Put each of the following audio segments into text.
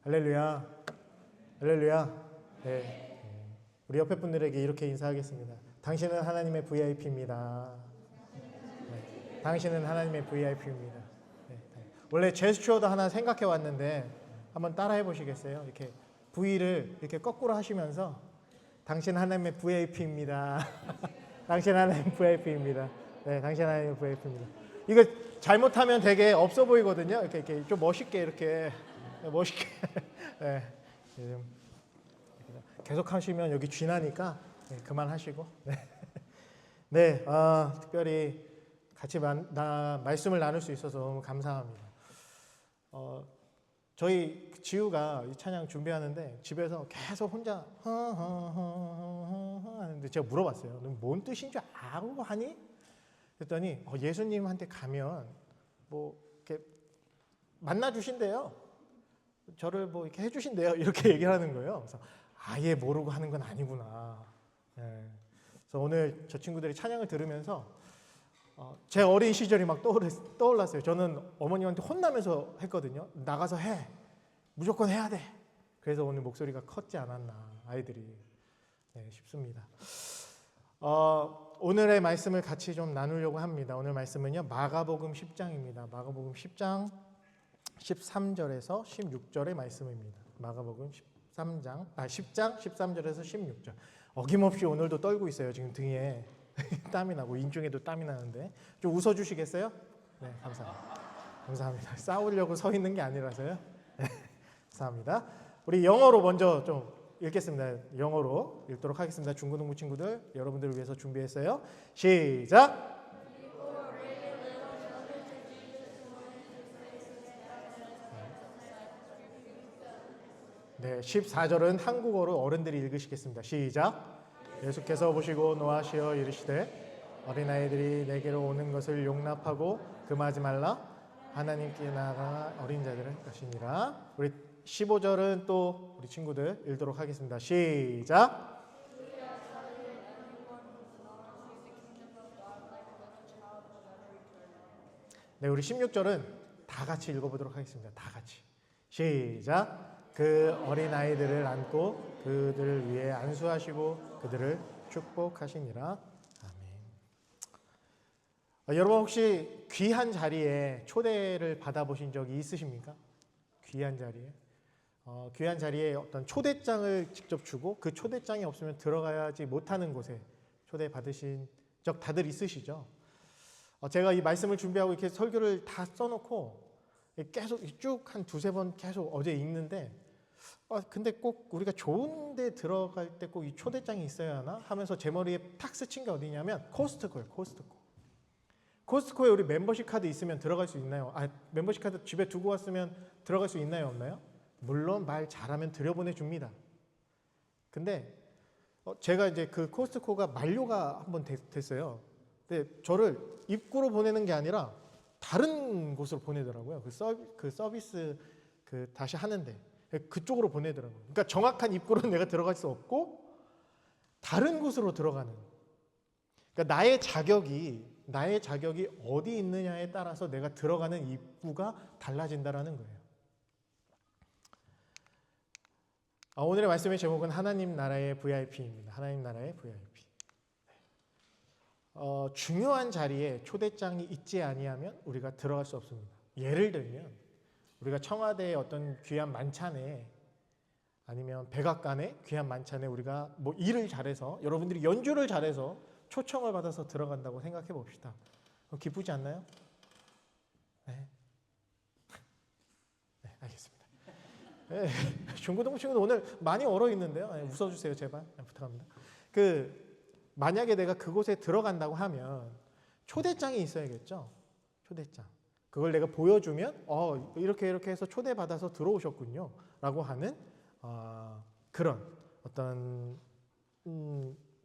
할렐루야. 할렐루야. 네. 우리 옆에 분들에게 이렇게 인사하겠습니다. 당신은 하나님의 VIP입니다. 네. 당신은 하나님의 VIP입니다. 네. 원래 제스처도 하나 생각해 왔는데 한번 따라해 보시겠어요? 이렇게 V를 이렇게 거꾸로 하시면서 당신 하나님의 VIP입니다. 당신 하나님의 VIP입니다. 네, 당신 하나님의 VIP입니다. 이거 잘못하면 되게 없어 보이거든요. 이렇게 좀 멋있게 이렇게 멋있게. 네. 계속 하시면 여기 쥐나니까 네, 그만하시고. 네. 네, 특별히 같이 말씀을 나눌 수 있어서 너무 감사합니다. 저희 지우가 이 찬양 준비하는데 집에서 계속 혼자 하는데 제가 물어봤어요. 너 뭔 뜻인 줄 알고 하니? 그랬더니 예수님한테 가면 뭐 이렇게 만나 주신대요. 저를 뭐 이렇게 해주신대요. 이렇게 얘기를 하는 거예요. 그래서 아예 모르고 하는 건 아니구나. 네. 그래서 오늘 저 친구들이 찬양을 들으면서 제 어린 시절이 막 떠올랐어요. 저는 어머님한테 혼나면서 했거든요. 나가서 해. 무조건 해야 돼. 그래서 오늘 목소리가 컸지 않았나 아이들이 싶습니다. 오늘의 말씀을 같이 좀 나누려고 합니다. 오늘 말씀은요 마가복음 10장입니다. 마가복음 10장 13절에서 16절의 말씀입니다. 마가복음 10장 13절에서 16절. 어김없이 오늘도 떨고 있어요. 지금 등에 땀이 나고 인중에도 땀이 나는데 좀 웃어주시겠어요? 네, 감사합니다. 감사합니다. 싸우려고 서 있는 게 아니라서요. 네, 감사합니다. 우리 영어로 먼저 좀 읽겠습니다. 영어로 읽도록 하겠습니다. 중고등부 친구들 여러분들을 위해서 준비했어요. 시작. 네, 14절은 한국어로 어른들이 읽으시겠습니다. 시작. 예수께서 보시고 노하시어 이르시되 어린아이들이 내게로 오는 것을 용납하고 금하지 말라. 하나님께 나아가 어린 자들을 할 것이니라. 우리 15절은 또 우리 친구들 읽도록 하겠습니다. 시작. 네, 우리 16절은 다 같이 읽어보도록 하겠습니다. 다 같이. 시작. 그 어린아이들을 안고 그들을 위해 안수하시고 그들을 축복하시니라. 아멘. 여러분 혹시 귀한 자리에 초대를 받아보신 적이 있으십니까? 귀한 자리에. 귀한 자리에 어떤 초대장을 직접 주고 그 초대장이 없으면 들어가지 못하는 곳에 초대받으신 적 다들 있으시죠? 제가 이 말씀을 준비하고 이렇게 설교를 다 써놓고 계속 쭉 한 두세 번 계속 어제 읽는데 근데 꼭 우리가 좋은 데 들어갈 때 꼭 이 초대장이 있어야 하나 하면서 제 머리에 탁 스친 게 어디냐면 코스트코예요. 코스트코에 우리 멤버십 카드 있으면 들어갈 수 있나요? 멤버십 카드 집에 두고 왔으면 들어갈 수 있나요? 없나요? 물론 말 잘하면 들여보내줍니다. 근데 제가 이제 그 코스트코가 만료가 한번 됐어요. 근데 저를 입구로 보내는 게 아니라 다른 곳으로 보내더라고요. 그 서비스 다시 하는데 그쪽으로 보내더라고요. 그러니까 정확한 입구로 내가 들어갈 수 없고 다른 곳으로 들어가는. 그러니까 나의 자격이 어디 있느냐에 따라서 내가 들어가는 입구가 달라진다라는 거예요. 오늘의 말씀의 제목은 하나님 나라의 VIP입니다. 하나님 나라의 VIP. 중요한 자리에 초대장이 있지 아니하면 우리가 들어갈 수 없습니다. 예를 들면 우리가 청와대의 어떤 귀한 만찬에 아니면 백악관의 귀한 만찬에 우리가 뭐 일을 잘해서 여러분들이 연주를 잘해서 초청을 받아서 들어간다고 생각해 봅시다. 기쁘지 않나요? 네. 네, 알겠습니다. 네, 중고등부 친구들 오늘 많이 얼어 있는데요. 네, 웃어주세요, 제발. 네, 부탁합니다. 만약에 내가 그곳에 들어간다고 하면 초대장이 있어야겠죠. 초대장. 그걸 내가 보여주면 이렇게 해서 초대받아서 들어오셨군요 라고 하는 그런 어떤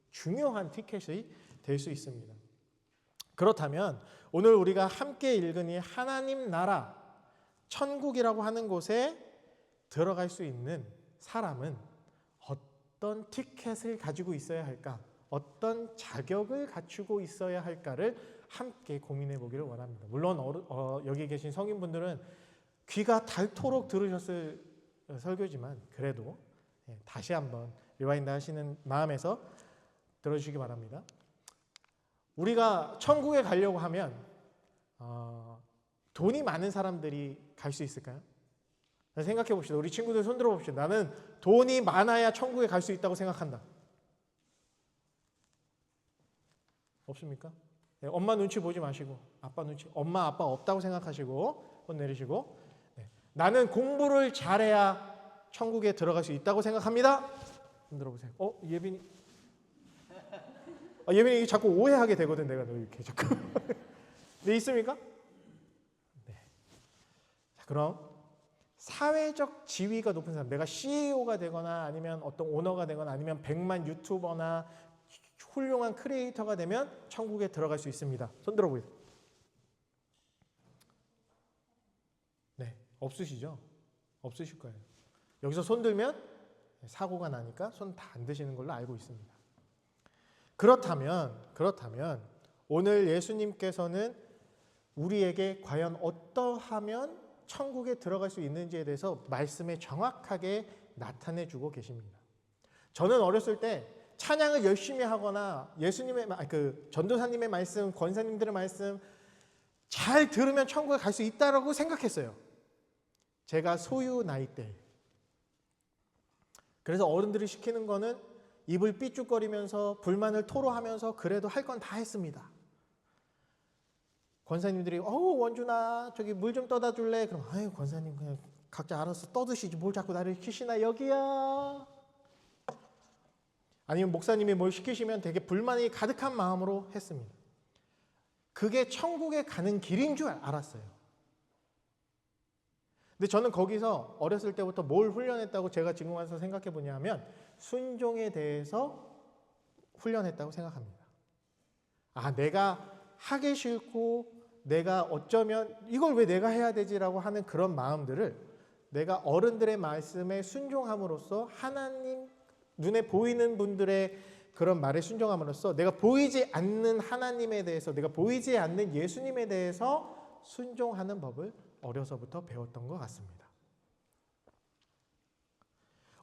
중요한 티켓이 될 수 있습니다. 그렇다면 오늘 우리가 함께 읽은 이 하나님 나라 천국이라고 하는 곳에 들어갈 수 있는 사람은 어떤 티켓을 가지고 있어야 할까? 어떤 자격을 갖추고 있어야 할까를 함께 고민해 보기를 원합니다. 물론 여기 계신 성인분들은 귀가 닳도록 들으셨을 설교지만 그래도 다시 한번 리와인드 하시는 마음에서 들어주시기 바랍니다. 우리가 천국에 가려고 하면 돈이 많은 사람들이 갈 수 있을까요? 생각해 봅시다. 우리 친구들 손 들어 봅시다. 나는 돈이 많아야 천국에 갈 수 있다고 생각한다. 없습니까? 네, 엄마 눈치 보지 마시고 아빠 눈치, 엄마 아빠 없다고 생각하시고 손 내리시고, 나는 공부를 잘해야 천국에 들어갈 수 있다고 생각합니다. 손 들어보세요. 예빈이 예빈이 자꾸 오해하게 되거든. 내가 너 이렇게 자꾸 네, 있습니까? 네. 자, 그럼 사회적 지위가 높은 사람, 내가 CEO가 되거나 아니면 어떤 오너가 되거나 아니면 100만 유튜버나 훌륭한 크리에이터가 되면 천국에 들어갈 수 있습니다. 손 들어보세요. 네, 없으시죠? 없으실 거예요. 여기서 손 들면 사고가 나니까 손 다 안 드시는 걸로 알고 있습니다. 그렇다면 오늘 예수님께서는 우리에게 과연 어떠하면 천국에 들어갈 수 있는지에 대해서 말씀에 정확하게 나타내 주고 계십니다. 저는 어렸을 때 찬양을 열심히 하거나 예수님의 전도사님의 말씀, 권사님들의 말씀 잘 들으면 천국에 갈 수 있다라고 생각했어요. 제가 소유 나이 때. 그래서 어른들이 시키는 거는 입을 삐죽거리면서 불만을 토로하면서 그래도 할 건 다 했습니다. 권사님들이 원준아 저기 물 좀 떠다 줄래? 그럼 아유 권사님 그냥 각자 알아서 떠드시지 뭘 자꾸 나를 시키시나 여기야. 아니면 목사님이 뭘 시키시면 되게 불만이 가득한 마음으로 했습니다. 그게 천국에 가는 길인 줄 알았어요. 근데 저는 거기서 어렸을 때부터 뭘 훈련했다고 제가 지금 와서 생각해 보냐면 순종에 대해서 훈련했다고 생각합니다. 내가 하기 싫고 내가 어쩌면 이걸 왜 내가 해야 되지라고 하는 그런 마음들을 내가 어른들의 말씀에 순종함으로써 하나님 눈에 보이는 분들의 그런 말에 순종함으로써 내가 보이지 않는 하나님에 대해서 내가 보이지 않는 예수님에 대해서 순종하는 법을 어려서부터 배웠던 것 같습니다.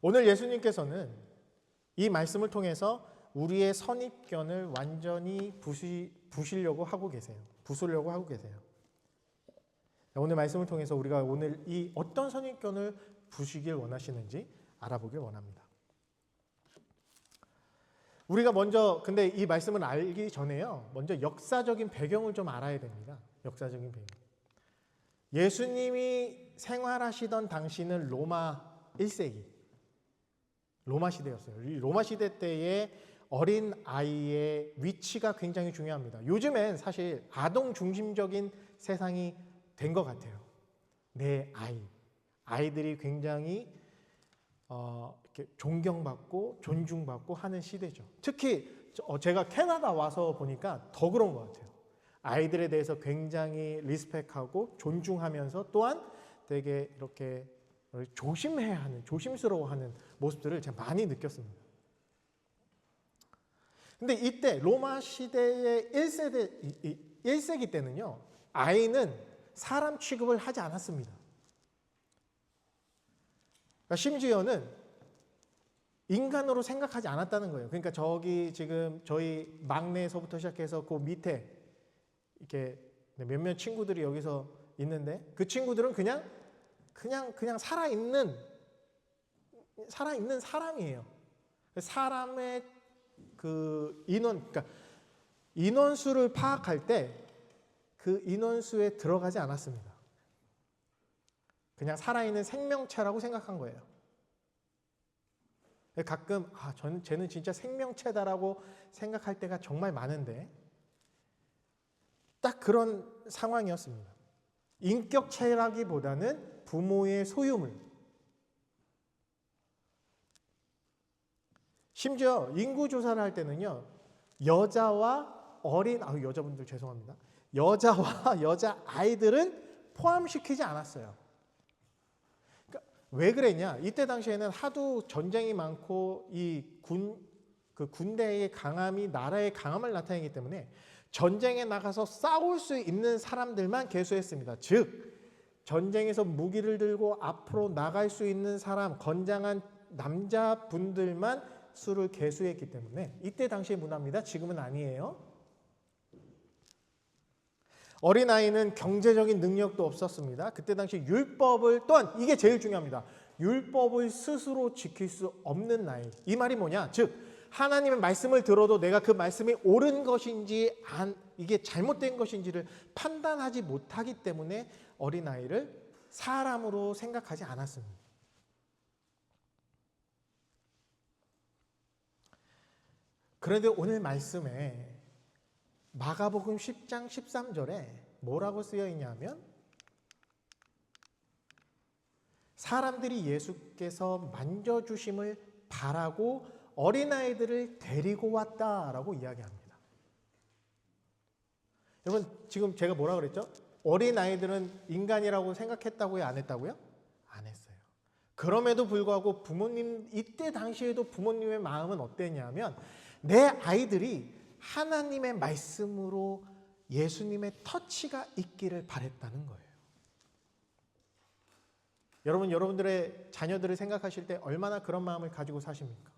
오늘 예수님께서는 이 말씀을 통해서 우리의 선입견을 완전히 부수려고 하고 계세요. 오늘 말씀을 통해서 우리가 오늘 이 어떤 선입견을 부수길 원하시는지 알아보길 원합니다. 우리가 먼저 근데 이 말씀을 알기 전에요. 먼저 역사적인 배경을 좀 알아야 됩니다. 역사적인 배경. 예수님이 생활하시던 당시는 로마 1세기 로마 시대였어요. 이 로마 시대 때의 어린 아이의 위치가 굉장히 중요합니다. 요즘엔 사실 아동 중심적인 세상이 된 것 같아요. 내 아이들이 굉장히 이렇게 존경받고 존중받고 하는 시대죠. 특히 제가 캐나다 와서 보니까 더 그런 것 같아요. 아이들에 대해서 굉장히 리스펙하고 존중하면서 또한 되게 이렇게 조심해야 하는, 조심스러워하는 모습들을 제가 많이 느꼈습니다. 근데 이때 로마 시대의 1세기 때는요, 아이는 사람 취급을 하지 않았습니다. 그러니까 심지어는 인간으로 생각하지 않았다는 거예요. 그러니까 저기 지금 저희 막내에서부터 시작해서 그 밑에 이렇게 몇몇 친구들이 여기서 있는데 그 친구들은 그냥 살아있는 사람이에요. 사람의 그 그러니까 인원수를 파악할 때 그 인원수에 들어가지 않았습니다. 그냥 살아있는 생명체라고 생각한 거예요. 가끔 쟤는 진짜 생명체다라고 생각할 때가 정말 많은데 딱 그런 상황이었습니다. 인격체라기보다는 부모의 소유물. 심지어 인구조사를 할 때는요, 여자와 여자분들 죄송합니다. 여자와 여자아이들은 포함시키지 않았어요. 그러니까 왜 그랬냐? 이때 당시에는 하도 전쟁이 많고 군대의 강함이 나라의 강함을 나타내기 때문에 전쟁에 나가서 싸울 수 있는 사람들만 계수했습니다. 즉 전쟁에서 무기를 들고 앞으로 나갈 수 있는 사람, 건장한 남자분들만 수를 계수했기 때문에 이때 당시의 문화입니다. 지금은 아니에요. 어린아이는 경제적인 능력도 없었습니다. 그때 당시 율법을, 또한 이게 제일 중요합니다. 율법을 스스로 지킬 수 없는 나이. 이 말이 뭐냐? 즉 하나님의 말씀을 들어도 내가 그 말씀이 옳은 것인지 이게 잘못된 것인지를 판단하지 못하기 때문에 어린아이를 사람으로 생각하지 않았습니다. 그런데 오늘 말씀에 마가복음 10장 13절에 뭐라고 쓰여 있냐면 사람들이 예수께서 만져주심을 바라고 어린아이들을 데리고 왔다라고 이야기합니다. 여러분 지금 제가 뭐라 그랬죠? 어린아이들은 인간이라고 생각했다고요? 안 했다고요? 안 했어요. 그럼에도 불구하고 부모님, 이때 당시에도 부모님의 마음은 어땠냐면 내 아이들이 하나님의 말씀으로 예수님의 터치가 있기를 바랬다는 거예요. 여러분, 여러분들의 자녀들을 생각하실 때 얼마나 그런 마음을 가지고 사십니까?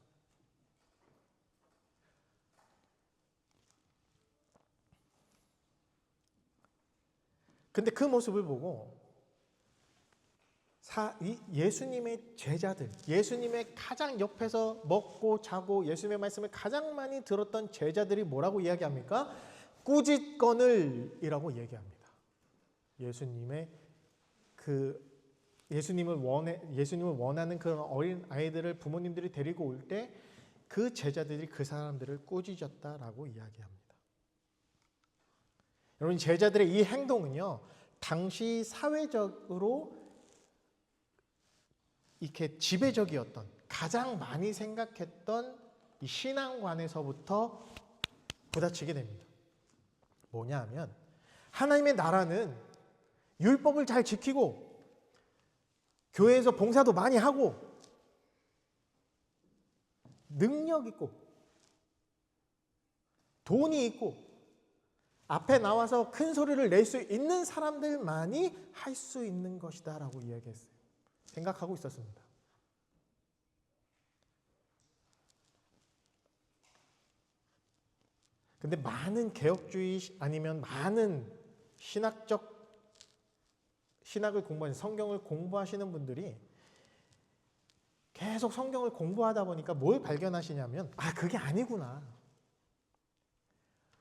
근데 그 모습을 보고 예수님의 제자들, 예수님의 가장 옆에서 먹고 자고 예수님의 말씀을 가장 많이 들었던 제자들이 뭐라고 이야기합니까? 꾸짖거늘 이라고 얘기합니다. 예수님을 원하는 그런 어린 아이들을 부모님들이 데리고 올 때 그 제자들이 그 사람들을 꾸짖었다라고 이야기합니다. 여러분, 제자들의 이 행동은요, 당시 사회적으로 이렇게 지배적이었던, 가장 많이 생각했던 이 신앙관에서부터 부딪히게 됩니다. 뭐냐 하면 하나님의 나라는 율법을 잘 지키고 교회에서 봉사도 많이 하고 능력 있고 돈이 있고 앞에 나와서 큰 소리를 낼 수 있는 사람들만이 할 수 있는 것이다 라고 이야기했어요. 생각하고 있었습니다. 근데 많은 개혁주의 아니면 많은 신학을 공부하는, 성경을 공부하시는 분들이 계속 성경을 공부하다 보니까 뭘 발견하시냐면 그게 아니구나.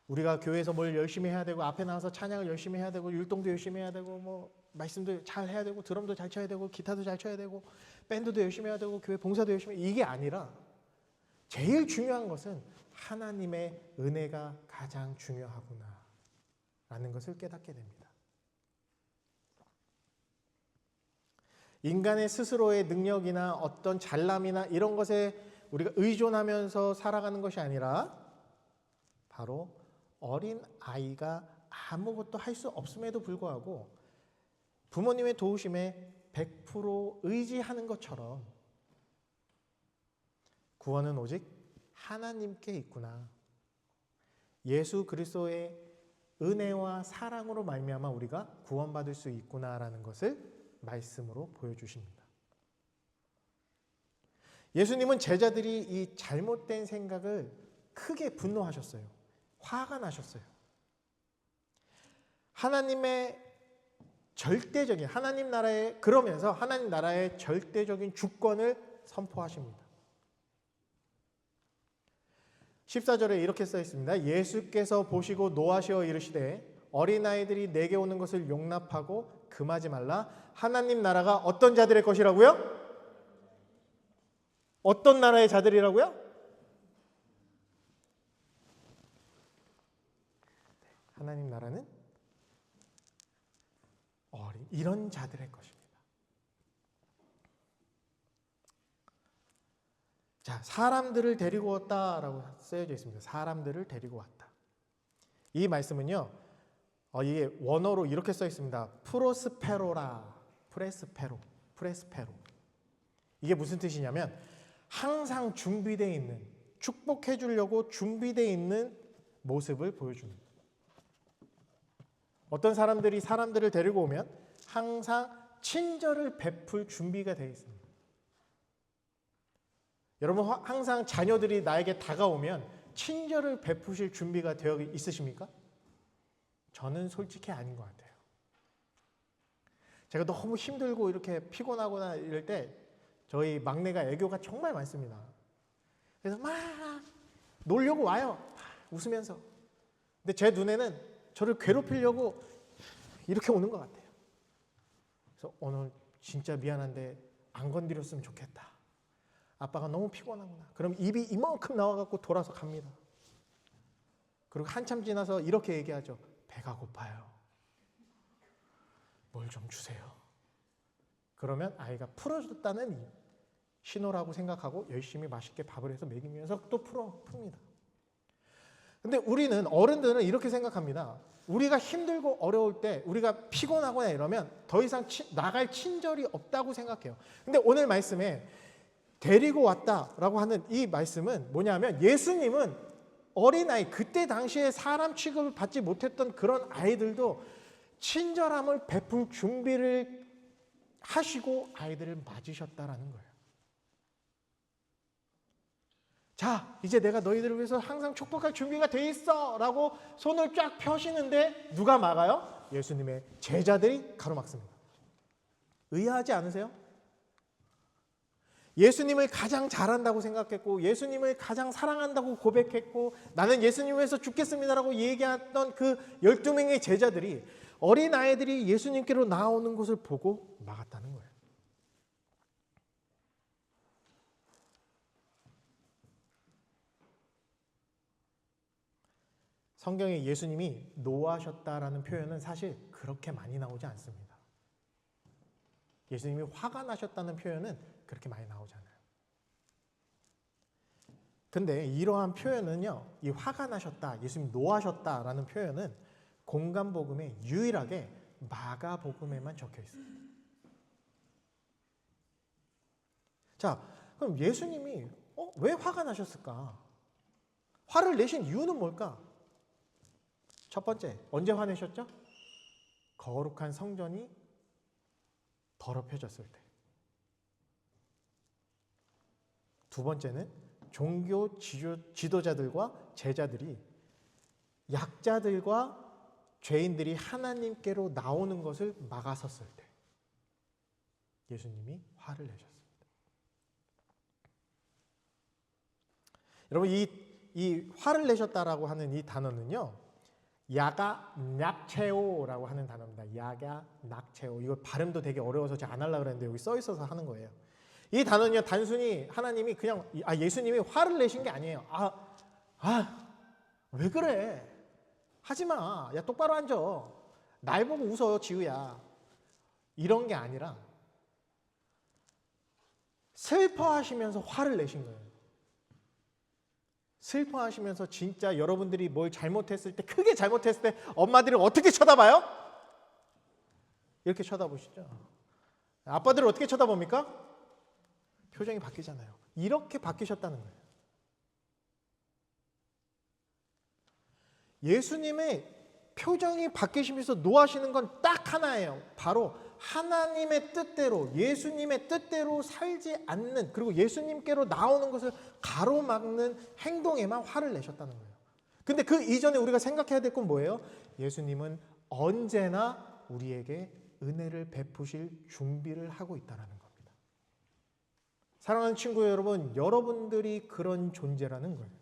우리가 교회에서 뭘 열심히 해야 되고 앞에 나와서 찬양을 열심히 해야 되고 율동도 열심히 해야 되고 뭐 말씀도 잘 해야 되고 드럼도 잘 쳐야 되고 기타도 잘 쳐야 되고 밴드도 열심히 해야 되고 교회 봉사도 열심히 해야 되고 이게 아니라 제일 중요한 것은 하나님의 은혜가 가장 중요하구나 라는 것을 깨닫게 됩니다. 인간의 스스로의 능력이나 어떤 잘남이나 이런 것에 우리가 의존하면서 살아가는 것이 아니라 바로 어린 아이가 아무것도 할 수 없음에도 불구하고 부모님의 도우심에 100% 의지하는 것처럼 구원은 오직 하나님께 있구나. 예수 그리스도의 은혜와 사랑으로 말미암아 우리가 구원받을 수 있구나라는 것을 말씀으로 보여주십니다. 예수님은 제자들이 이 잘못된 생각을 크게 분노하셨어요. 화가 나셨어요. 하나님의 절대적인 하나님 나라의 그러면서 하나님 나라의 절대적인 주권을 선포하십니다. 14절에 이렇게 써 있습니다. 예수께서 보시고 노하시어 이르시되 어린아이들이 내게 오는 것을 용납하고 금하지 말라. 하나님 나라가 어떤 자들의 것이라고요? 어떤 나라의 자들이라고요? 하나님 나라는 이런 자들의 것입니다. 자, 사람들을 데리고 왔다라고 쓰여져 있습니다. 사람들을 데리고 왔다. 이 말씀은요, 이게 원어로 이렇게 써 있습니다. 프레스페로. 이게 무슨 뜻이냐면 항상 준비되어 있는, 축복해 주려고 준비되어 있는 모습을 보여줍니다. 어떤 사람들이 사람들을 데리고 오면 항상 친절을 베풀 준비가 되어 있습니다. 여러분 항상 자녀들이 나에게 다가오면 친절을 베푸실 준비가 되어 있으십니까? 저는 솔직히 아닌 것 같아요. 제가 너무 힘들고 이렇게 피곤하거나 이럴 때 저희 막내가 애교가 정말 많습니다. 그래서 막 놀려고 와요. 웃으면서. 근데 제 눈에는 저를 괴롭히려고 이렇게 오는 것 같아요. 그래서 오늘 진짜 미안한데 안 건드렸으면 좋겠다. 아빠가 너무 피곤하구나. 그럼 입이 이만큼 나와갖고 돌아서 갑니다. 그리고 한참 지나서 이렇게 얘기하죠. 배가 고파요. 뭘 좀 주세요. 그러면 아이가 풀어줬다는 신호라고 생각하고 열심히 맛있게 밥을 해서 먹이면서 또 풉니다. 근데 우리는 어른들은 이렇게 생각합니다. 우리가 힘들고 어려울 때 우리가 피곤하거나 이러면 더 이상 나갈 친절이 없다고 생각해요. 근데 오늘 말씀에 데리고 왔다라고 하는 이 말씀은 뭐냐면 예수님은 어린아이, 그때 당시에 사람 취급을 받지 못했던 그런 아이들도 친절함을 베풀 준비를 하시고 아이들을 맞으셨다라는 거예요. 자, 이제 내가 너희들을 위해서 항상 축복할 준비가 돼 있어 라고 손을 쫙 펴시는데 누가 막아요? 예수님의 제자들이 가로막습니다. 의아하지 않으세요? 예수님을 가장 잘한다고 생각했고 예수님을 가장 사랑한다고 고백했고 나는 예수님 위해서 죽겠습니다라고 얘기했던 그 12명의 제자들이 어린아이들이 예수님께로 나오는 것을 보고 막았다는 거예요. 성경에 예수님이 노하셨다라는 표현은 사실 그렇게 많이 나오지 않습니다. 예수님이 화가 나셨다는 표현은 그렇게 많이 나오지 않아요. 근데 이러한 표현은요, 이 화가 나셨다, 예수님이 노하셨다라는 표현은 공간복음에 유일하게 마가복음에만 적혀 있습니다. 자, 그럼 예수님이 왜 화가 나셨을까? 화를 내신 이유는 뭘까? 첫 번째, 언제 화내셨죠? 거룩한 성전이 더럽혀졌을 때. 두 번째는 종교 지도자들과 제자들이 약자들과 죄인들이 하나님께로 나오는 것을 막아섰을 때 예수님이 화를 내셨습니다. 여러분 이 화를 내셨다라고 하는 이 단어는요, 야가 낙체오라고 하는 단어입니다. 야가 낙체오. 이거 발음도 되게 어려워서 제가 안 하려고 그랬는데 여기 써 있어서 하는 거예요. 이 단어는요, 단순히 하나님이 그냥 예수님이 화를 내신 게 아니에요. 왜 그래? 하지 마. 야, 똑바로 앉아. 날 보고 웃어, 지우야. 이런 게 아니라 슬퍼하시면서 화를 내신 거예요. 슬퍼하시면서 진짜 여러분들이 뭘 잘못했을 때, 크게 잘못했을 때 엄마들은 어떻게 쳐다봐요? 이렇게 쳐다보시죠. 아빠들은 어떻게 쳐다봅니까? 표정이 바뀌잖아요. 이렇게 바뀌셨다는 거예요. 예수님의 표정이 바뀌시면서 노하시는 건 딱 하나예요. 바로 하나님의 뜻대로, 예수님의 뜻대로 살지 않는, 그리고 예수님께로 나오는 것을 가로막는 행동에만 화를 내셨다는 거예요. 근데 그 이전에 우리가 생각해야 될 건 뭐예요? 예수님은 언제나 우리에게 은혜를 베푸실 준비를 하고 있다는 겁니다. 사랑하는 친구 여러분, 여러분들이 그런 존재라는 거예요.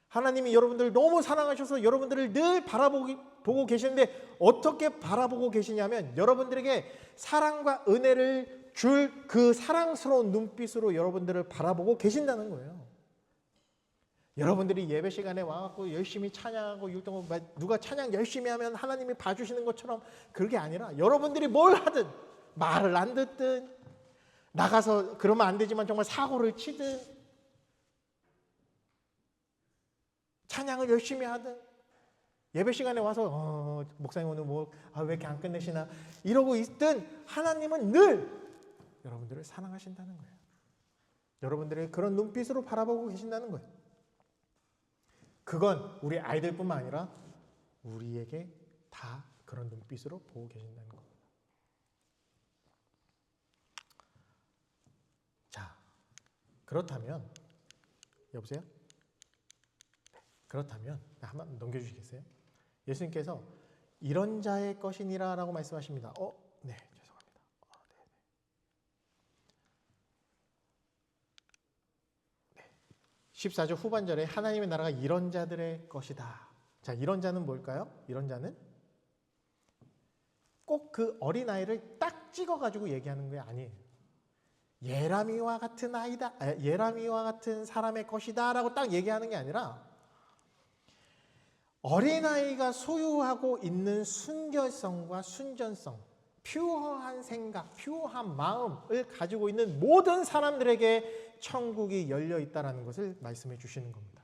하나님이 여러분들을 너무 사랑하셔서 여러분들을 늘 바라보고 계시는데 어떻게 바라보고 계시냐면 여러분들에게 사랑과 은혜를 줄 그 사랑스러운 눈빛으로 여러분들을 바라보고 계신다는 거예요. 여러분들이 예배 시간에 와갖고 열심히 찬양하고 누가 찬양 열심히 하면 하나님이 봐주시는 것처럼 그게 아니라 여러분들이 뭘 하든 말을 안 듣든 나가서 그러면 안 되지만 정말 사고를 치든 찬양을 열심히 하든 예배 시간에 와서 목사님 오늘 왜 이렇게 안 끝내시나 이러고 있든 하나님은 늘 여러분들을 사랑하신다는 거예요. 여러분들의 그런 눈빛으로 바라보고 계신다는 거예요. 그건 우리 아이들뿐만 아니라 우리에게 다 그런 눈빛으로 보고 계신다는 겁니다. 그렇다면 여보세요? 그렇다면 한번 넘겨주시겠어요? 예수님께서 이런 자의 것이니라 라고 말씀하십니다. 네, 죄송합니다. 네. 14절 후반절에 하나님의 나라가 이런 자들의 것이다. 자, 이런 자는 뭘까요? 이런 자는 꼭 그 어린아이를 딱 찍어가지고 얘기하는 게 아니에요. 예람이와 같은 아이다, 예람이와 같은 사람의 것이다 라고 딱 얘기하는 게 아니라 어린아이가 소유하고 있는 순결성과 순전성, 퓨어한 생각, 퓨어한 마음을 가지고 있는 모든 사람들에게 천국이 열려 있다는 것을 말씀해 주시는 겁니다.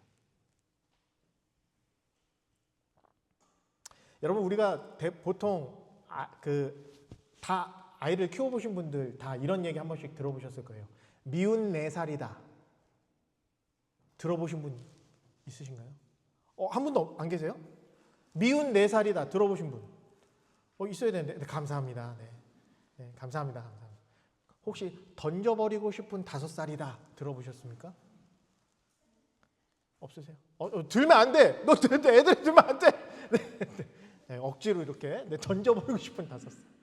여러분, 우리가 보통 다 아이를 키워보신 분들 다 이런 얘기 한 번씩 들어보셨을 거예요. 미운 4살이다. 들어보신 분 있으신가요? 한 분도 안 계세요? 미운 4살이다. 들어보신 분? 있어야 되는데. 네, 감사합니다. 네, 감사합니다. 혹시 던져버리고 싶은 5살이다. 들어보셨습니까? 없으세요? 들면 안 돼. 너 애들 들면 안 돼. 네, 억지로 이렇게 던져버리고 싶은 5살.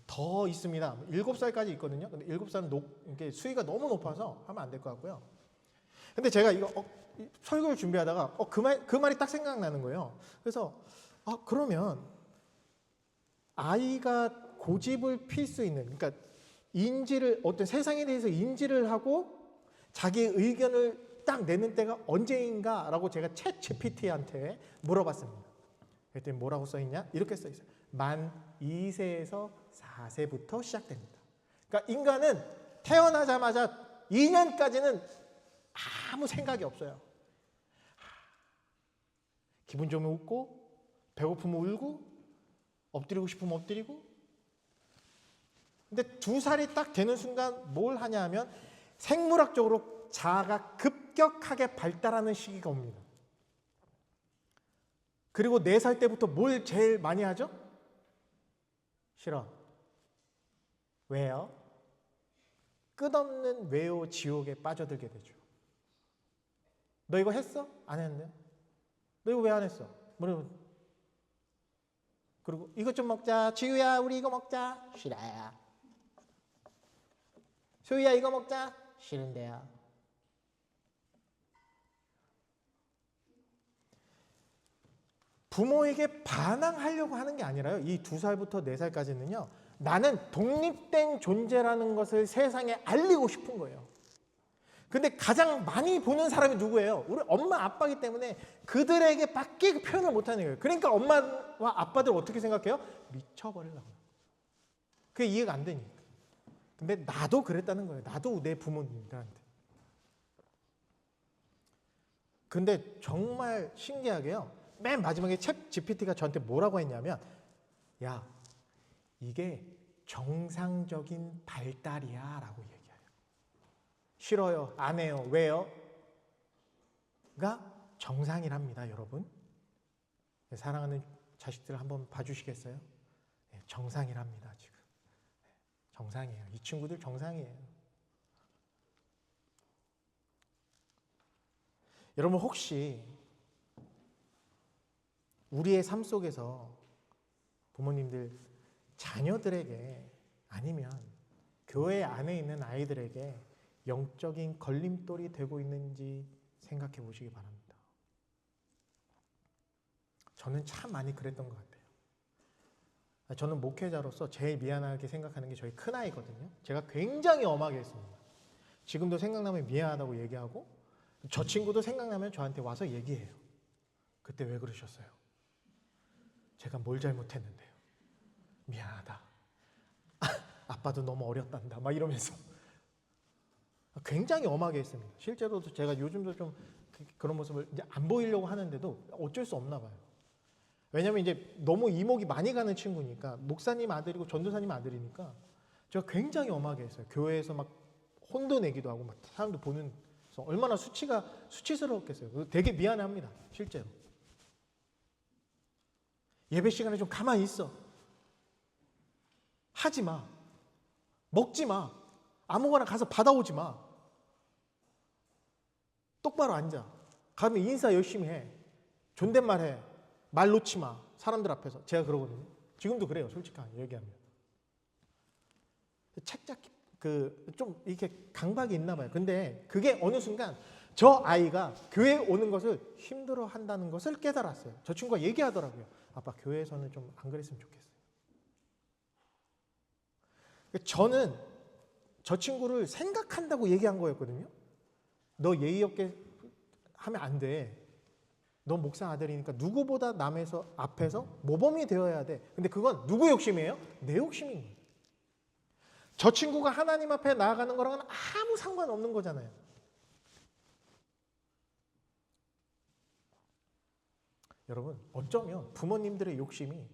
더 있습니다. 7살까지 있거든요. 근데 7살은 이게 수위가 너무 높아서 하면 안 될 것 같고요. 근데 제가 이거 설교를 준비하다가 그 말이 딱 생각나는 거예요. 그래서 그러면 아이가 고집을 필 수 있는, 그러니까 어떤 세상에 대해서 인지를 하고 자기의 의견을 딱 내는 때가 언제인가라고 제가 챗 GPT한테 물어봤습니다. 그랬더니 뭐라고 써있냐? 이렇게 써있어요. 만 2세에서 4세부터 시작됩니다. 그러니까 인간은 태어나자마자 2년까지는 아무 생각이 없어요. 기분 좋으면 웃고, 배고프면 울고, 엎드리고 싶으면 엎드리고. 근데 2살이 딱 되는 순간 뭘 하냐 하면 생물학적으로 자아가 급격하게 발달하는 시기가 옵니다. 그리고 4살 때부터 뭘 제일 많이 하죠? 싫어. 왜요? 끝없는 왜요 지옥에 빠져들게 되죠. 너 이거 했어? 안 했는데? 너 이거 왜 안 했어? 그리고 이것 좀 먹자. 지우야, 우리 이거 먹자. 싫어요. 소희야, 이거 먹자. 싫은데요. 부모에게 반항하려고 하는 게 아니라요. 이 2살부터 4살까지는요. 나는 독립된 존재라는 것을 세상에 알리고 싶은 거예요. 근데 가장 많이 보는 사람이 누구예요? 우리 엄마, 아빠이기 때문에 그들에게 밖에 표현을 못하는 거예요. 그러니까 엄마와 아빠들 어떻게 생각해요? 미쳐버리려고. 그게 이해가 안 되니까. 근데 나도 그랬다는 거예요. 나도 내 부모님들한테. 근데 정말 신기하게요. 맨 마지막에 챗 GPT가 저한테 뭐라고 했냐면, 야, 이게 정상적인 발달이야 라고 얘기해요. 싫어요, 안 해요, 왜요? 가 정상이랍니다, 여러분. 사랑하는 자식들 한번 봐주시겠어요? 정상이랍니다, 지금. 정상이에요. 이 친구들 정상이에요. 여러분, 혹시 우리의 삶 속에서 부모님들 자녀들에게 아니면 교회 안에 있는 아이들에게 영적인 걸림돌이 되고 있는지 생각해 보시기 바랍니다. 저는 참 많이 그랬던 것 같아요. 저는 목회자로서 제일 미안하게 생각하는 게 저희 큰아이거든요. 제가 굉장히 엄하게 했습니다. 지금도 생각나면 미안하다고 얘기하고, 저 친구도 생각나면 저한테 와서 얘기해요. 그때 왜 그러셨어요? 제가 뭘 잘못했는데요? 미안하다. 아빠도 너무 어렸단다. 막 이러면서 굉장히 엄하게 했습니다. 실제로도 제가 요즘도 좀 그런 모습을 이제 안 보이려고 하는데도 어쩔 수 없나 봐요. 왜냐면 이제 너무 이목이 많이 가는 친구니까, 목사님 아들이고 전도사님 아들이니까 제가 굉장히 엄하게 했어요. 교회에서 막 혼도 내기도 하고 막 사람들 보는, 얼마나 수치스러웠겠어요. 되게 미안합니다. 실제로. 예배 시간에 좀 가만히 있어. 하지 마. 먹지 마. 아무거나 가서 받아오지 마. 똑바로 앉아. 가면 인사 열심히 해. 존댓말 해. 말 놓지 마. 사람들 앞에서. 제가 그러거든요. 지금도 그래요. 솔직하게 얘기하면. 책잡 좀 이렇게 강박이 있나 봐요. 근데 그게 어느 순간 저 아이가 교회에 오는 것을 힘들어 한다는 것을 깨달았어요. 저 친구가 얘기하더라고요. 아빠 교회에서는 좀 안 그랬으면 좋겠어요. 저는 저 친구를 생각한다고 얘기한 거였거든요. 너 예의 없게 하면 안 돼. 너 목사 아들이니까 누구보다 남에서 앞에서 모범이 되어야 돼. 근데 그건 누구 욕심이에요? 내 욕심인 거예요. 저 친구가 하나님 앞에 나아가는 거랑은 아무 상관없는 거잖아요. 여러분, 어쩌면 부모님들의 욕심이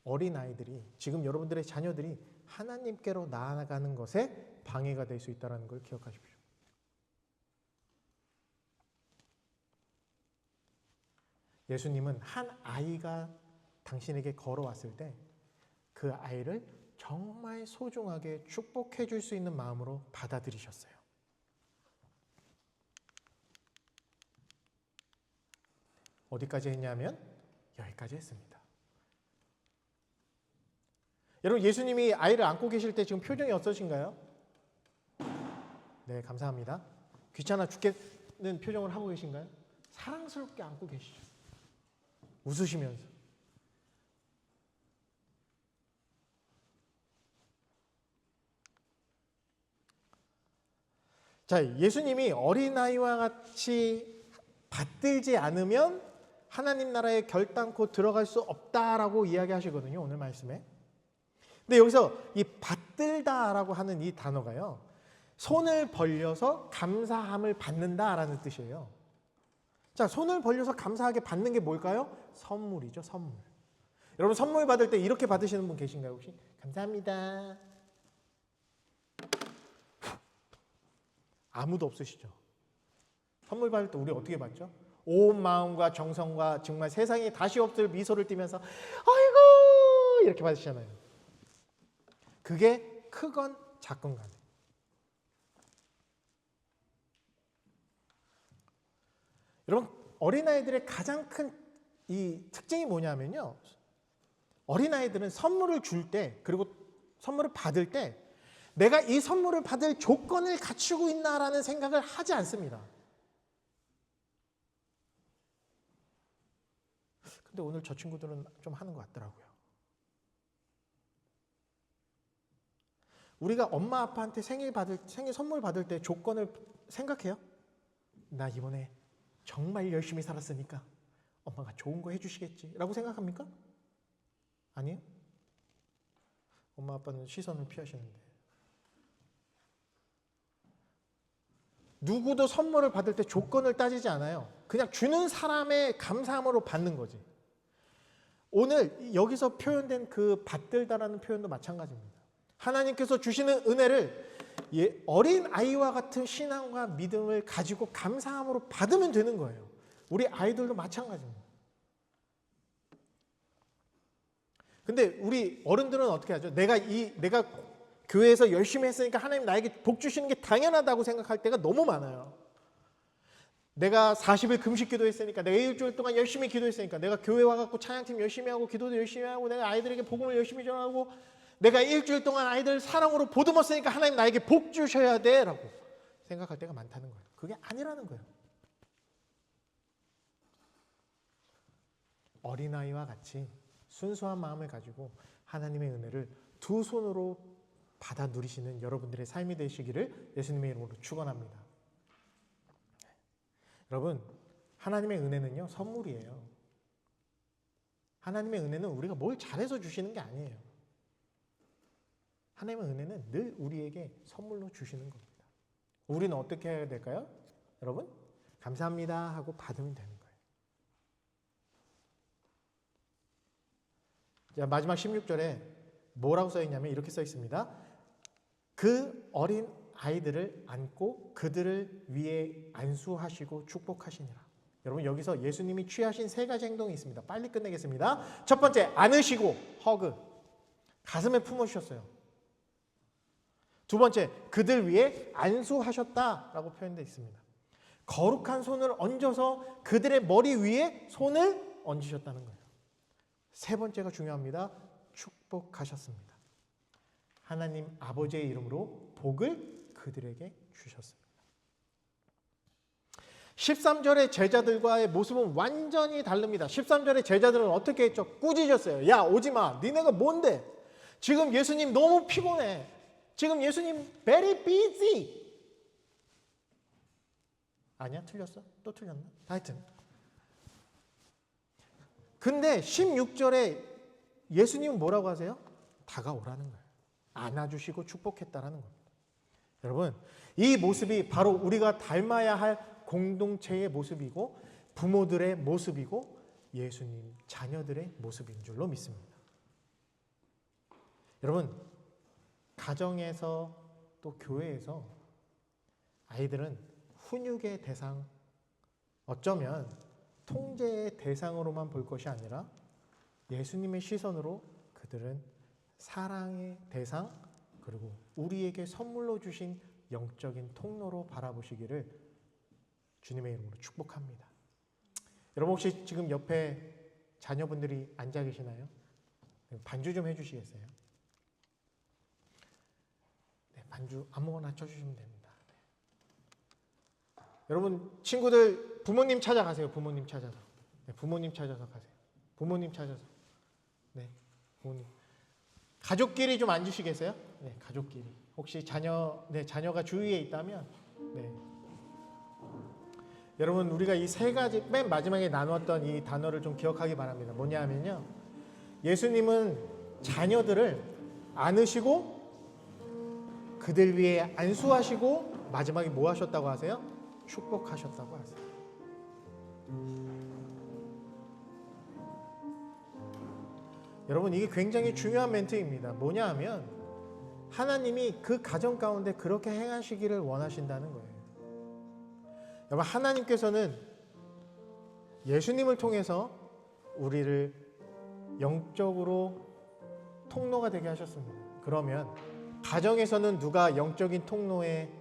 어린아이들이, 지금 여러분들의 자녀들이 하나님께로 나아가는 것에 방해가 될 수 있다는 걸 기억하십시오. 예수님은 한 아이가 당신에게 걸어왔을 때 그 아이를 정말 소중하게 축복해 줄 수 있는 마음으로 받아들이셨어요. 어디까지 했냐면 여기까지 했습니다. 여러분, 예수님이 아이를 안고 계실 때 지금 표정이 어떠신가요? 네, 감사합니다. 귀찮아 죽겠는 표정을 하고 계신가요? 사랑스럽게 안고 계시죠. 웃으시면서. 자, 예수님이 어린아이와 같이 받들지 않으면 하나님 나라에 결단코 들어갈 수 없다라고 이야기하시거든요, 오늘 말씀에. 근데 여기서 이 받들다라고 하는 이 단어가요, 손을 벌려서 감사함을 받는다라는 뜻이에요. 자, 손을 벌려서 감사하게 받는 게 뭘까요? 선물이죠, 선물. 여러분, 선물 받을 때 이렇게 받으시는 분 계신가요, 혹시? 감사합니다. 아무도 없으시죠? 선물 받을 때 우리 어떻게 받죠? 온 마음과 정성과 정말 세상에 다시 없을 미소를 띠면서 아이고 이렇게 받으시잖아요. 그게 크건 작건 간에. 여러분, 어린아이들의 가장 큰 이 특징이 뭐냐면요, 어린아이들은 선물을 줄 때, 그리고 선물을 받을 때 내가 이 선물을 받을 조건을 갖추고 있나라는 생각을 하지 않습니다. 근데 오늘 저 친구들은 좀 하는 것 같더라고요. 우리가 엄마 아빠한테 생일 선물 받을 때 조건을 생각해요? 나 이번에 정말 열심히 살았으니까 엄마가 좋은 거 해주시겠지 라고 생각합니까? 아니에요? 엄마 아빠는 시선을 피하시는데. 누구도 선물을 받을 때 조건을 따지지 않아요. 그냥 주는 사람의 감사함으로 받는 거지. 오늘 여기서 표현된 그 받들다라는 표현도 마찬가지입니다. 하나님께서 주시는 은혜를 어린 아이와 같은 신앙과 믿음을 가지고 감사함으로 받으면 되는 거예요. 우리 아이들도 마찬가지입니다. 근데 우리 어른들은 어떻게 하죠? 내가 교회에서 열심히 했으니까 하나님 나에게 복 주시는 게 당연하다고 생각할 때가 너무 많아요. 내가 40일 금식 기도했으니까, 내가 일주일 동안 열심히 기도했으니까, 내가 교회 와갖고 찬양팀 열심히 하고 기도도 열심히 하고, 내가 아이들에게 복음을 열심히 전하고, 내가 일주일 동안 아이들 사랑으로 보듬었으니까 하나님 나에게 복 주셔야 돼 라고 생각할 때가 많다는 거예요. 그게 아니라는 거예요. 어린아이와 같이 순수한 마음을 가지고 하나님의 은혜를 두 손으로 받아 누리시는 여러분들의 삶이 되시기를 예수님의 이름으로 축원합니다. 여러분, 하나님의 은혜는요, 선물이에요. 하나님의 은혜는 우리가 뭘 잘해서 주시는 게 아니에요. 하나님의 은혜는 늘 우리에게 선물로 주시는 겁니다. 우리는 어떻게 해야 될까요? 여러분, 감사합니다 하고 받으면 되는 거예요. 자, 마지막 16절에 뭐라고 써 있냐면 이렇게 써 있습니다. 그 어린 아이들을 안고 그들을 위해 안수하시고 축복하시니라. 여러분, 여기서 예수님이 취하신 세 가지 행동이 있습니다. 빨리 끝내겠습니다. 첫 번째, 안으시고, 허그, 가슴에 품으셨어요. 두 번째, 그들 위에 안수하셨다라고 표현되어 있습니다. 거룩한 손을 얹어서 그들의 머리 위에 손을 얹으셨다는 거예요. 세 번째가 중요합니다. 축복하셨습니다. 하나님 아버지의 이름으로 복을 그들에게 주셨습니다. 13절의 제자들과의 모습은 완전히 다릅니다. 13절의 제자들은 어떻게 했죠? 꾸짖었어요. 야, 오지마. 니네가 뭔데? 지금 예수님 너무 피곤해. 지금 예수님 very busy. 아니야? 틀렸어? 또 틀렸나? 하여튼. 근데 16절에 예수님은 뭐라고 하세요? 다가오라는 거예요. 안아주시고 축복했다라는 겁니다. 여러분, 이 모습이 바로 우리가 닮아야 할 공동체의 모습이고 부모들의 모습이고 예수님 자녀들의 모습인 줄로 믿습니다. 여러분, 가정에서 또 교회에서 아이들은 훈육의 대상, 어쩌면 통제의 대상으로만 볼 것이 아니라 예수님의 시선으로 그들은 사랑의 대상, 그리고 우리에게 선물로 주신 영적인 통로로 바라보시기를 주님의 이름으로 축복합니다. 여러분, 혹시 지금 옆에 자녀분들이 앉아 계시나요? 반주 좀 해주시겠어요? 네, 반주 아무거나 쳐주시면 됩니다. 네. 여러분, 친구들 부모님 찾아가세요. 부모님 찾아서. 네, 부모님 찾아서 가세요. 부모님 찾아서. 네, 부모님. 가족끼리 좀 앉으시겠어요? 네, 가족끼리. 혹시 자녀가 주위에 있다면, 네. 여러분, 우리가 이 세 가지 맨 마지막에 나누었던 이 단어를 좀 기억하기 바랍니다. 뭐냐 하면요, 예수님은 자녀들을 안으시고 그들 위에 안수하시고 마지막에 뭐 하셨다고 하세요? 축복하셨다고 하세요. 여러분, 이게 굉장히 중요한 멘트입니다. 뭐냐 하면 하나님이 그 가정 가운데 그렇게 행하시기를 원하신다는 거예요. 여러분, 하나님께서는 예수님을 통해서 우리를 영적으로 통로가 되게 하셨습니다. 그러면 가정에서는 누가 영적인 통로의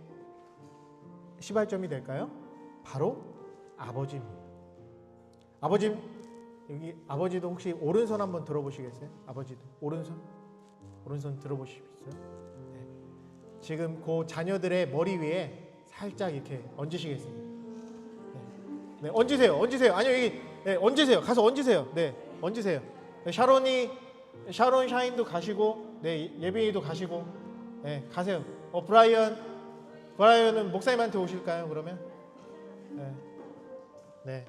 시발점이 될까요? 바로 아버지입니다. 아버지, 여기 아버지도 혹시 오른손 한번 들어보시겠어요? 아버지도 오른손 들어보시겠어요? 네. 지금 그 자녀들의 머리 위에 살짝 이렇게 얹으시겠습니다. 네, 얹으세요. 아니요, 여기, 네, 얹으세요. 가서 얹으세요. 네, 얹으세요. 네, 샤론 샤인도 가시고, 네, 예빈이도 가시고, 네, 가세요. 브라이언은 목사님한테 오실까요? 그러면, 네, 네,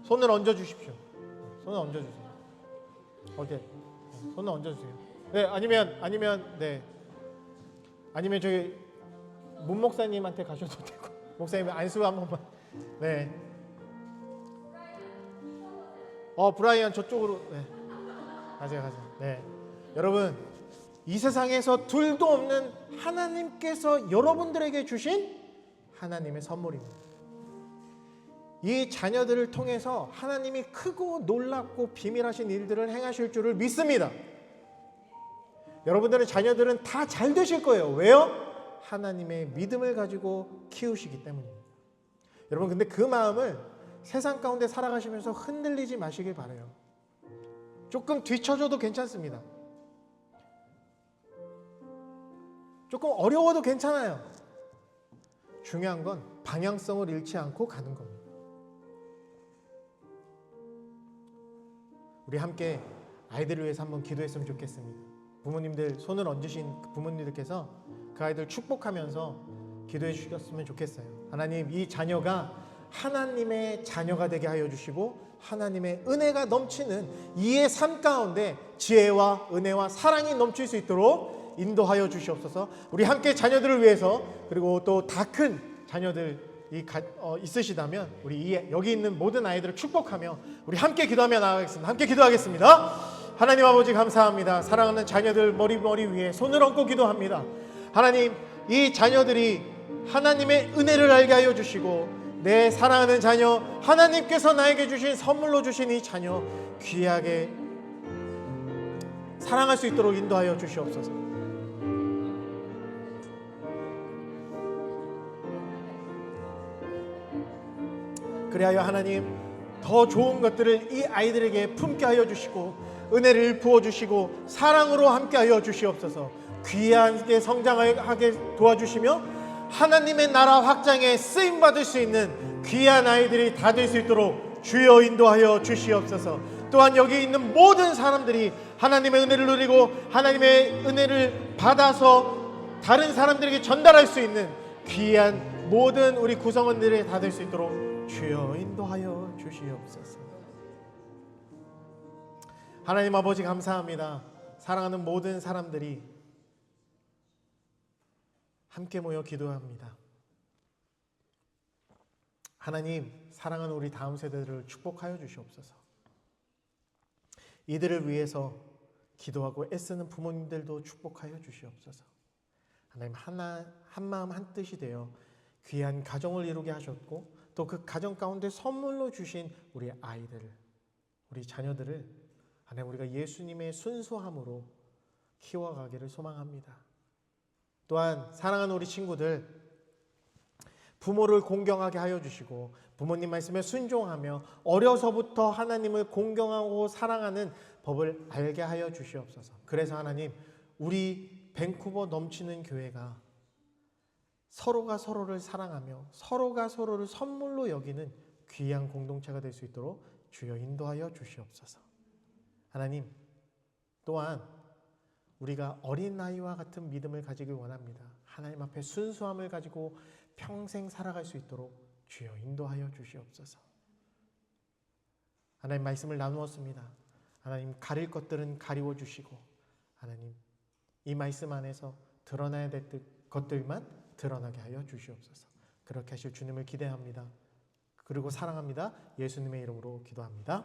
손을 얹어주십시오. 손을 얹어주세요. 어때? 손을 얹어주세요. 네, 아니면 저기 문 목사님한테 가셔도 되고, 목사님 안수 한 번만. 네. 브라이언 저쪽으로. 네. 가세요. 네. 여러분, 이 세상에서 둘도 없는 하나님께서 여러분들에게 주신 하나님의 선물입니다. 이 자녀들을 통해서 하나님이 크고 놀랍고 비밀하신 일들을 행하실 줄을 믿습니다. 여러분들의 자녀들은 다 잘 되실 거예요. 왜요? 하나님의 믿음을 가지고 키우시기 때문입니다. 여러분, 근데 그 마음을 세상 가운데 살아가시면서 흔들리지 마시길 바라요. 조금 뒤쳐져도 괜찮습니다. 조금 어려워도 괜찮아요. 중요한 건 방향성을 잃지 않고 가는 겁니다. 우리 함께 아이들을 위해서 한번 기도했으면 좋겠습니다. 부모님들 손을 얹으신 부모님들께서 그 아이들 축복하면서 기도해 주셨으면 좋겠어요. 하나님, 이 자녀가 하나님의 자녀가 되게 하여 주시고 하나님의 은혜가 넘치는 이의 삶 가운데 지혜와 은혜와 사랑이 넘칠 수 있도록 인도하여 주시옵소서. 우리 함께 자녀들을 위해서, 그리고 또 다 큰 자녀들 있으시다면 우리 여기 있는 모든 아이들을 축복하며 우리 함께 기도하며 나아가겠습니다. 함께 기도하겠습니다. 하나님 아버지, 감사합니다. 사랑하는 자녀들 머리 위에 손을 얹고 기도합니다. 하나님, 이 자녀들이 하나님의 은혜를 알게 하여 주시고 내 사랑하는 자녀, 하나님께서 나에게 주신 선물로 주신 이 자녀 귀하게 사랑할 수 있도록 인도하여 주시옵소서. 그리하여 하나님 더 좋은 것들을 이 아이들에게 품게 하여 주시고 은혜를 부어주시고 사랑으로 함께 하여 주시옵소서. 귀하게 성장하게 도와주시며 하나님의 나라 확장에 쓰임받을 수 있는 귀한 아이들이 다 될 수 있도록 주여 인도하여 주시옵소서. 또한 여기 있는 모든 사람들이 하나님의 은혜를 누리고 하나님의 은혜를 받아서 다른 사람들에게 전달할 수 있는 귀한 모든 우리 구성원들이 다 될 수 있도록 주여 인도하여 주시옵소서. 하나님 아버지 감사합니다. 사랑하는 모든 사람들이 함께 모여 기도합니다. 하나님, 사랑하는 우리 다음 세대들을 축복하여 주시옵소서. 이들을 위해서 기도하고 애쓰는 부모님들도 축복하여 주시옵소서. 하나님, 한마음 한뜻이 되어 귀한 가정을 이루게 하셨고 또 그 가정 가운데 선물로 주신 우리 아이들을, 우리 자녀들을 하나님 우리가 예수님의 순수함으로 키워가기를 소망합니다. 또한 사랑하는 우리 친구들, 부모를 공경하게 하여 주시고 부모님 말씀에 순종하며 어려서부터 하나님을 공경하고 사랑하는 법을 알게 하여 주시옵소서. 그래서 하나님, 우리 밴쿠버 넘치는 교회가 서로가 서로를 사랑하며 서로가 서로를 선물로 여기는 귀한 공동체가 될 수 있도록 주여 인도하여 주시옵소서. 하나님, 또한 우리가 어린아이와 같은 믿음을 가지길 원합니다. 하나님 앞에 순수함을 가지고 평생 살아갈 수 있도록 주여 인도하여 주시옵소서. 하나님, 말씀을 나누었습니다. 하나님, 가릴 것들은 가리워 주시고 하나님, 이 말씀 안에서 드러나야 될 것들만 드러나게 하여 주시옵소서. 그렇게 하실 주님을 기대합니다. 그리고 사랑합니다. 예수님의 이름으로 기도합니다.